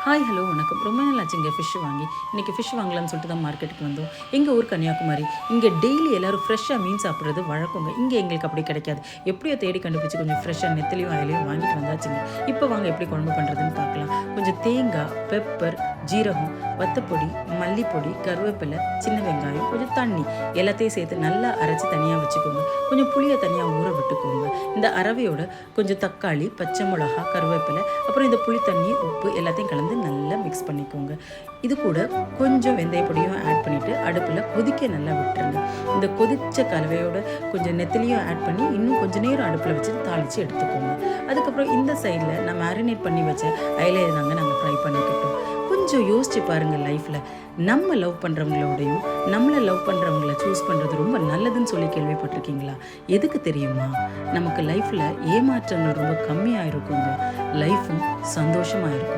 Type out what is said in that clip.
Hi hello வணக்கம். ரொம்ப நாள் ஆச்சு இங்கே ஃபிஷ் வாங்கி. இன்றைக்கி ஃபிஷ் வாங்கலாம்னு சொல்லிட்டு தான் மார்க்கெட்டுக்கு வந்தோம். எங்கள் ஊர் கன்னியாகுமரி. இங்கே டெய்லி எல்லோரும் ஃப்ரெஷ்ஷாக மீன் சாப்பிட்றது வழக்கங்க. இங்கே எங்களுக்கு அப்படி கிடைக்காது. எப்படியோ தேடி கண்டுபிடிச்சி கொஞ்சம் ஃப்ரெஷ்ஷாக நெத்திலையும் அயலையும் வாங்கிட்டு வந்தாச்சுங்க. இப்போ வாங்க எப்படி குழம்பு பண்ணுறதுன்னு பார்க்கலாம். கொஞ்சம் தேங்காய், பெப்பர், ஜீரகம், வத்தப்பொடி, மல்லிப்பொடி, கருவேப்பிலை, சின்ன வெங்காயம், கொஞ்சம் தண்ணி எல்லாத்தையும் சேர்த்து நல்லா அரைச்சி தனியாக வச்சுக்கோங்க. கொஞ்சம் புளியை தனியாக ஊற விட்டுக்கோங்க. இந்த அரவையோட கொஞ்சம் தக்காளி, பச்சை மிளகா, கருவேப்பிலை, அப்புறம் இந்த புளி தண்ணி, உப்பு எல்லாத்தையும் கலந்து நல்லா மிக்ஸ் பண்ணிக்கோங்க. இது கூட கொஞ்சம் வெந்தய பொடியும் ஆட் பண்ணிவிட்டு அடுப்பில் கொதிக்க நல்லா விட்டுருங்க. இந்த கொதித்த கலவையோட கொஞ்சம் நெத்திலையும் ஆட் பண்ணி இன்னும் கொஞ்சம் நேரம் அடுப்பில் வச்சுட்டு தாளித்து எடுத்துக்கோங்க. அதுக்கப்புறம் இந்த சைடில் நான் மேரினேட் பண்ணி வச்ச அயலையை நாங்கள் ஃப்ரை பண்ணிக்கிட்டோம். கொஞ்சம் யோசிச்சு பாருங்கள், லைஃப்பில் நம்ம லவ் பண்ணுறவங்களோடையும் நம்மளை லவ் பண்ணுறவங்கள சூஸ் பண்ணுறது ரொம்ப நல்லதுன்னு சொல்லி கேள்விப்பட்டிருக்கீங்களா? எதுக்கு தெரியுமா? நமக்கு லைஃப்பில் ஏமாற்றங்கள் ரொம்ப கம்மியாக இருக்குங்க. லைஃப்பும் சந்தோஷமாக இருக்கும்.